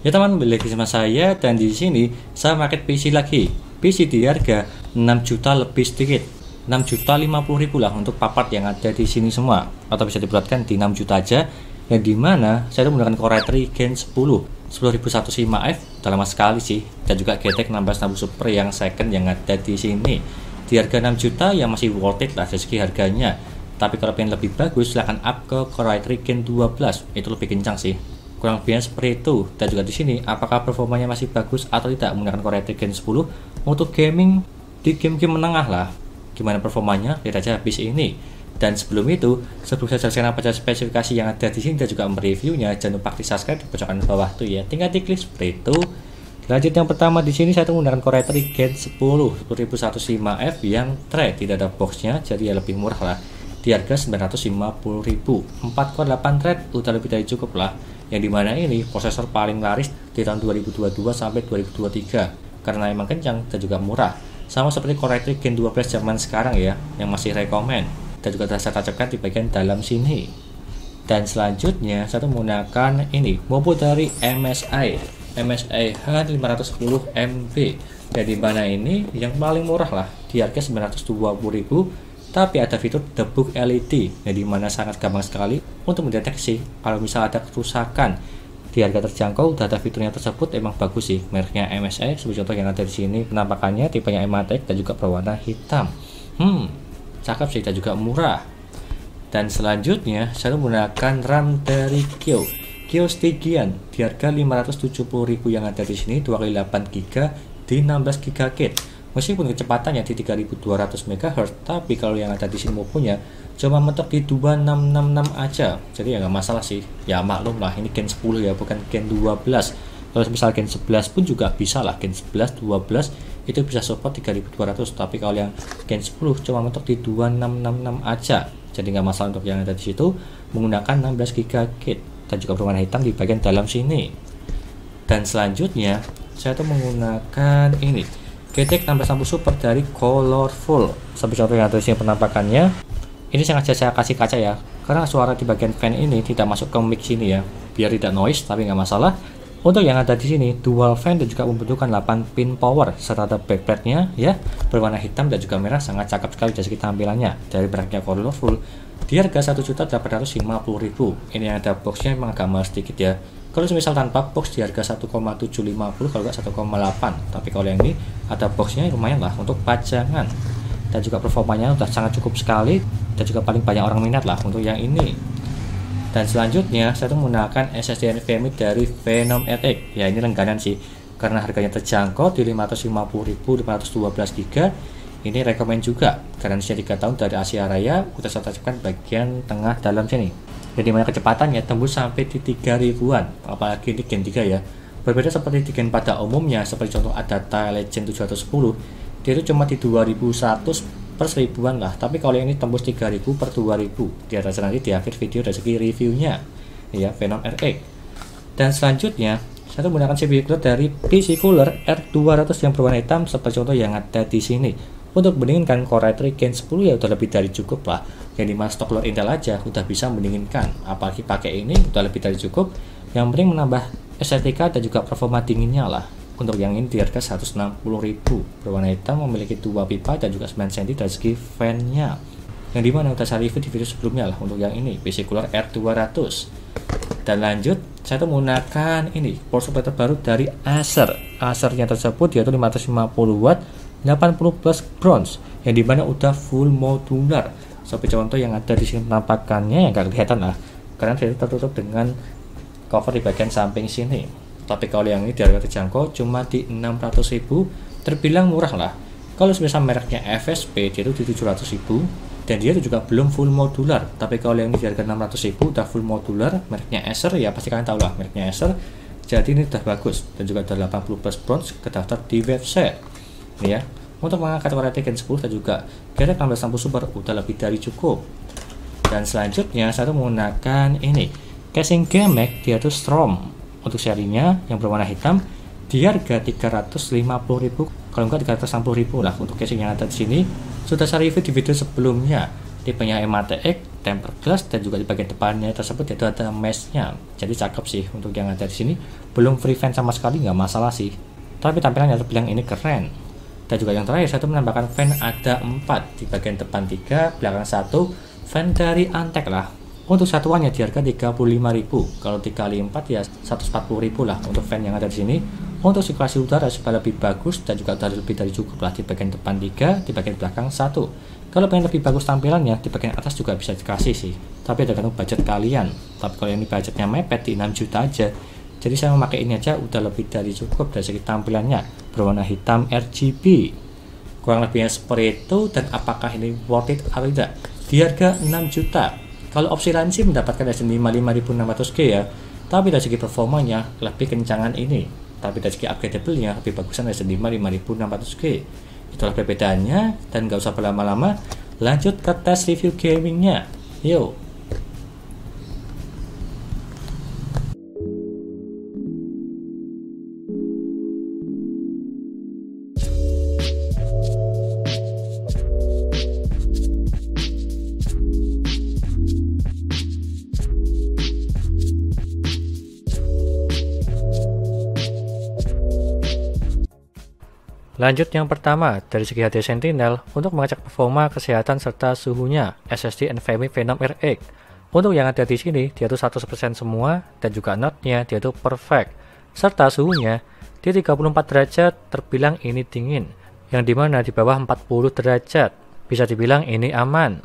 Ya teman, balik lagi sama saya dan di sini saya market PC lagi. PC di harga 6 juta lebih sedikit. 6.050.000 lah untuk part yang ada di sini semua, atau bisa dibulatkan di 6 juta aja. Yang dimana saya menggunakan Core i3 Gen 10105F, udah lama sekali sih, dan juga GTX 1660 Super yang second yang ada di sini. Di harga 6 juta yang masih worth it lah dari segi harganya. Tapi kalau pengen lebih bagus, silahkan up ke Core i3 Gen 12, itu lebih kencang sih. Kurang lebihnya seperti itu. Dan juga di sini apakah performanya masih bagus atau tidak menggunakan Core i3 Gen 10 untuk gaming di game-game menengah lah. Gimana performanya? Lihat aja PC ini. Dan sebelum itu, sebelum saya jelaskan apa saja spesifikasi yang ada di sini dan juga mereviewnya, jangan lupa klik subscribe di pojokan bawah tuh ya. Tinggal diklik seperti itu. Lanjut yang pertama di sini saya menggunakan Core i3 Gen 10105F yang tray, tidak ada boxnya, jadi ya lebih murah lah. Di harga 950.000. 4 core 8 thread udah lebih dari cukup lah. Yang dimana ini prosesor paling laris di tahun 2022 sampai 2023 karena emang kencang dan juga murah, sama seperti Core i3 Gen 12 zaman sekarang ya, yang masih rekomen dan juga saya tancapkan di bagian dalam sini. Dan selanjutnya saya menggunakan ini mobo dari MSI H510MB, yang dimana ini yang paling murah lah di harga 920.000. Tapi ada fitur debug LED yang dimana sangat gampang sekali untuk mendeteksi kalau misal ada kerusakan. Di harga terjangkau udah ada fiturnya tersebut, emang bagus sih mereknya MSI. Seperti contoh yang ada di sini, penampakannya tipenya Ematic dan juga berwarna hitam. Cakep sih dan juga murah. Dan selanjutnya saya menggunakan RAM dari Kyo Stygian di harga 570.000 yang ada di sini, 2x8GB di 16GB. Meskipun kecepatannya di 3200 MHz, tapi kalau yang ada di sini punya cuma mentok di 2666 aja. Jadi ya nggak masalah sih. Ya maklum lah, ini Gen 10 ya, bukan Gen 12. Kalau misal Gen 11 pun juga bisa lah, Gen 11, 12 itu bisa support 3200. Tapi kalau yang Gen 10 cuma mentok di 2666 aja. Jadi nggak masalah untuk yang ada di situ, menggunakan 16GB dan juga berwarna hitam di bagian dalam sini. Dan selanjutnya saya tuh menggunakan ini GTX 1660 Super dari Colorful. Seperti contoh yang ada di sini penampakannya. Ini sengaja saya kasih kaca ya, karena suara di bagian fan ini tidak masuk ke mic sini ya, biar tidak noise, tapi nggak masalah. Untuk yang ada di sini dual fan dan juga membutuhkan 8 pin power serta ada backplate-nya ya, berwarna hitam dan juga merah, sangat cakep sekali dari segi tampilannya. Dari mereknya Colorful di harga 1.850.000. Ini yang ada boxnya emang agak mahal sedikit ya. Kalau misal tanpa box di harga 1,750, kalau nggak 1,8. Tapi kalau yang ini ada boxnya lumayan lah untuk pajangan. Dan juga performanya udah sangat cukup sekali dan juga paling banyak orang minat lah untuk yang ini. Dan selanjutnya saya tuh menggunakan SSD NVMe dari Phenom RX. Ya ini langganan sih, karena harganya terjangkau di 550.000, 512GB. Ini rekomend juga, garansinya 3 tahun dari Asia Raya. Udah saya tancapkan bagian tengah dalam sini. Jadi mana kecepatannya tembus sampai di 3000-an, apalagi di Gen 3 ya. Berbeda seperti di Gen pada umumnya, seperti contoh Adata Legend 710, dia itu cuma di 2100 per 1000-an lah. Tapi kalau ini tembus 3000 per 2000. Di atas nanti di akhir video dari segi reviewnya ya, Phenom RX. Dan selanjutnya saya menggunakan CPU cooler dari PC Cooler R200 yang berwarna hitam seperti contoh yang ada di sini. Untuk mendinginkan Core i3 Gen 10 ya udah lebih dari cukup lah. Yang dimana stok luar Intel aja udah bisa mendinginkan, apalagi pakai ini udah lebih dari cukup. Yang penting menambah estetika dan juga performa dinginnya lah. Untuk yang ini di harga 160.000, berwarna hitam, memiliki 2 pipa dan juga 9 cm dari segi fan-nya. Yang dimana udah saya review di video sebelumnya lah untuk yang ini, PC Cooler R200. Dan lanjut, saya tuh menggunakan ini power supply terbaru dari Acer-nya tersebut yaitu 550 watt 80 plus bronze, yang dimana udah full modular. Seperti contoh yang ada di sini penampakannya yang gak kelihatan lah, karena dia tertutup dengan cover di bagian samping sini. Tapi kalau yang ini di harga terjangkau cuma di 600.000, terbilang murah lah. Kalau misal mereknya FSP dia itu di 700.000 dan dia itu juga belum full modular. Tapi kalau yang ini di harga 600.000 udah full modular, mereknya Acer ya, pasti kalian tahu lah mereknya Acer. Jadi ini udah bagus dan juga ada 80 plus bronze kedaftar di website. Ini ya, untuk mengangkat Core i3 Gen 10 dan juga GTX 1660 Super udah lebih dari cukup. Dan selanjutnya saya menggunakan ini casing GameMax, dia itu Strom untuk serinya yang berwarna hitam di harga 350.000, kalau enggak 360.000 lah. Untuk casing yang ada di sini sudah saya review di video sebelumnya, tipenya Ematic tempered glass dan juga di bagian depannya tersebut yaitu ada mesh-nya. Jadi cakep sih untuk yang ada di sini. Belum free fan sama sekali, nggak masalah sih. Tapi tampilannya terbilang ini keren. Dan juga yang terakhir, saya menambahkan fan ada 4 di bagian depan 3, belakang 1. Fan dari Antec lah. Untuk satuannya di harga 35.000. Kalau dikali 4 ya 140.000 lah untuk fan yang ada di sini. Untuk sirkulasi udara supaya lebih bagus dan juga lebih dari cukup lah di bagian depan 3, di bagian belakang 1. Kalau pengen lebih bagus tampilannya, di bagian atas juga bisa dikasih sih. Tapi tergantung budget kalian. Tapi kalau ini budgetnya mepet di 6 juta aja, jadi saya memakai ini aja udah lebih dari cukup dari segi tampilannya. Berwarna hitam RGB. Kurang lebihnya seperti itu. Dan apakah ini worth it atau tidak? Di harga 6 juta. Kalau opsi lain sih mendapatkan Ryzen 5 5600G ya. Tapi dari segi performanya lebih kencangan ini. Tapi dari segi upgradable-nya lebih bagusan Ryzen 5 5600G. Itulah perbedaannya, dan gak usah berlama-lama, lanjut ke tes review gamingnya. Yuk. Lanjut yang pertama, dari segi HD Sentinel, untuk mengecek performa, kesehatan, serta suhunya, SSD NVMe Phenom RX. Untuk yang ada di sini, dia itu 100% semua, dan juga notnya dia itu perfect. Serta suhunya, di 34 derajat, terbilang ini dingin, yang dimana di bawah 40 derajat, bisa dibilang ini aman.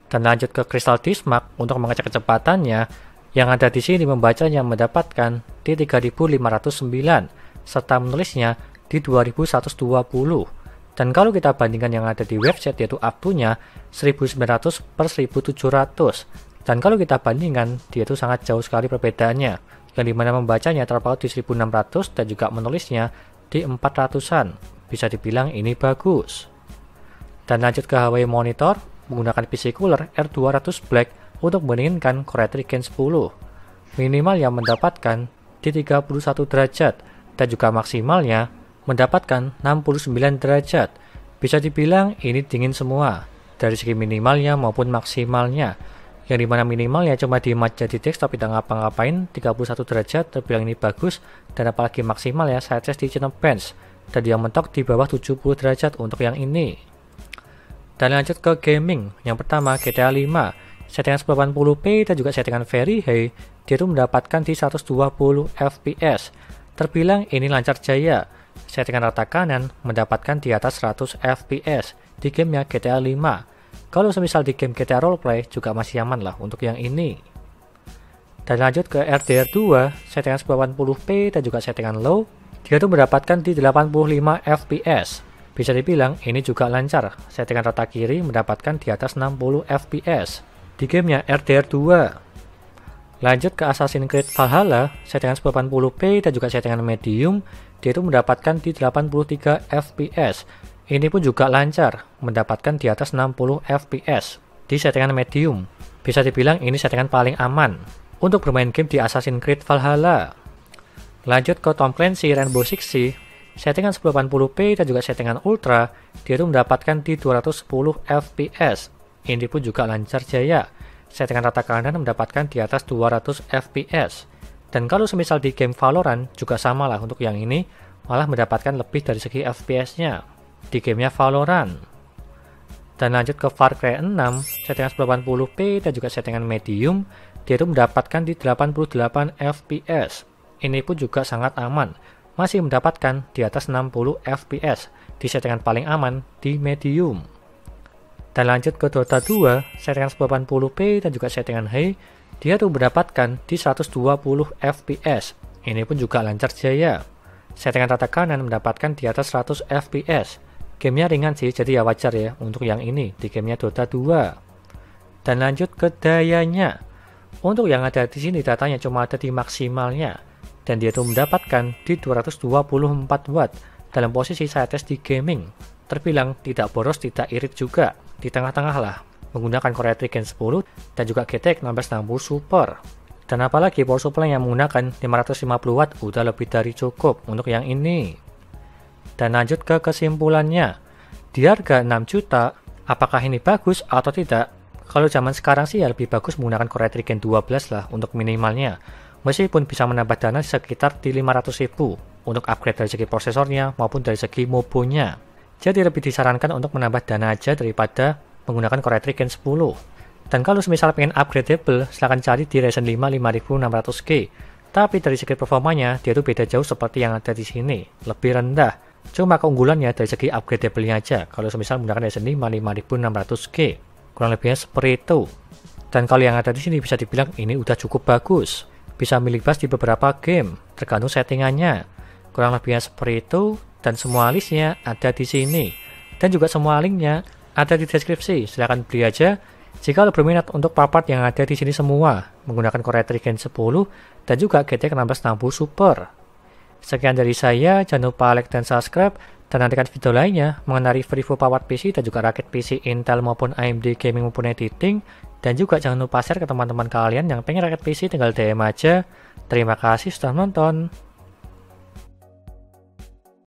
Dan lanjut ke Crystal Diskmark, untuk mengecek kecepatannya, yang ada di sini membacanya mendapatkan di 3509, serta menulisnya di 2120. Dan kalau kita bandingkan yang ada di website yaitu up-to-nya 1900 per 1700. Dan kalau kita bandingkan, dia itu sangat jauh sekali perbedaannya, yang dimana membacanya terpaut di 1600 dan juga menulisnya di 400-an. Bisa dibilang ini bagus. Dan lanjut ke HW monitor, menggunakan PC Cooler R200 Black untuk menginginkan Core i3 Gen 10. Minimal yang mendapatkan di 31 derajat dan juga maksimalnya mendapatkan 69 derajat. Bisa dibilang ini dingin semua dari segi minimalnya maupun maksimalnya, yang dimana minimalnya cuma dimat jadi desktop tidak ngapa-ngapain 31 derajat terbilang ini bagus, dan apalagi maksimal ya saya tes di Cinebench dan dia mentok di bawah 70 derajat untuk yang ini. Dan lanjut ke gaming, yang pertama GTA 5 settingan 1080p dan juga settingan very high, dia itu mendapatkan di 120 fps, terbilang ini lancar jaya. Settingan rata kanan mendapatkan di atas 100 fps di gamenya GTA 5. Kalau semisal di game GTA Roleplay juga masih aman lah untuk yang ini. Dan lanjut ke RDR2, settingan 1080p dan juga settingan low, dia tuh mendapatkan di 85 fps. Bisa dibilang ini juga lancar. Settingan rata kiri mendapatkan di atas 60 fps di gamenya RDR2. Lanjut ke Assassin's Creed Valhalla, settingan 1080p dan juga settingan medium, dia itu mendapatkan di 83 fps. Ini pun juga lancar, mendapatkan di atas 60 fps di settingan medium. Bisa dibilang ini settingan paling aman untuk bermain game di Assassin's Creed Valhalla. Lanjut ke Tom Clancy Rainbow Six Siege, settingan 1080p dan juga settingan ultra, dia itu mendapatkan di 210 fps. Ini pun juga lancar jaya. Settingan rata kanan mendapatkan di atas 200 fps. Dan kalau semisal di game Valorant juga sama lah untuk yang ini, malah mendapatkan lebih dari segi fps-nya di gamenya Valorant. Dan lanjut ke Far Cry 6, settingan 1080p dan juga settingan medium, dia itu mendapatkan di 88 fps. Ini pun juga sangat aman, masih mendapatkan di atas 60 fps di settingan paling aman di medium. Dan lanjut ke Dota 2, settingan 1080p dan juga settingan high, dia tuh mendapatkan di 120 fps. Ini pun juga lancar jaya. Settingan rata kanan mendapatkan di atas 100 fps. Gamenya ringan sih, jadi ya wajar ya untuk yang ini di gamenya Dota 2. Dan lanjut ke dayanya. Untuk yang ada di sini datanya cuma ada di maksimalnya, dan dia tuh mendapatkan di 224 watt dalam posisi saya tes di gaming. Terbilang tidak boros, tidak irit juga, di tengah-tengah lah, menggunakan Core i3 Gen 10 dan juga GTX 1660 Super. Dan apalagi power supply yang menggunakan 550 watt udah lebih dari cukup untuk yang ini. Dan lanjut ke kesimpulannya, di harga 6 juta, apakah ini bagus atau tidak? Kalau zaman sekarang sih ya lebih bagus menggunakan Core i3 Gen 12 lah untuk minimalnya. Meskipun bisa menambah dana sekitar di 500.000 untuk upgrade dari segi prosesornya maupun dari segi mobonya. Jadi lebih disarankan untuk menambah dana aja daripada menggunakan Core i3 Gen 10. Dan kalau misalnya pengen upgradable, silahkan cari di Ryzen 5 5600G. Tapi dari segi performanya, dia tuh beda jauh seperti yang ada di sini, lebih rendah. Cuma keunggulannya dari segi upgradable-nya aja, kalau misalnya menggunakan Ryzen 5 5600G. Kurang lebihnya seperti itu. Dan kalau yang ada di sini bisa dibilang ini udah cukup bagus. Bisa milibas di beberapa game, tergantung settingannya. Kurang lebihnya seperti itu, dan semua listnya ada di sini. Dan juga semua linknya ada di deskripsi, silahkan beli aja. Jika lo berminat untuk part-part yang ada di sini semua, menggunakan Core i3 Gen 10 dan juga GTX 1660 Super. Sekian dari saya, jangan lupa like dan subscribe, dan nantikan video lainnya mengenai review power PC dan juga rakit PC Intel maupun AMD gaming maupun editing. Dan juga jangan lupa share ke teman-teman kalian yang pengen rakit PC, tinggal DM aja. Terima kasih sudah nonton.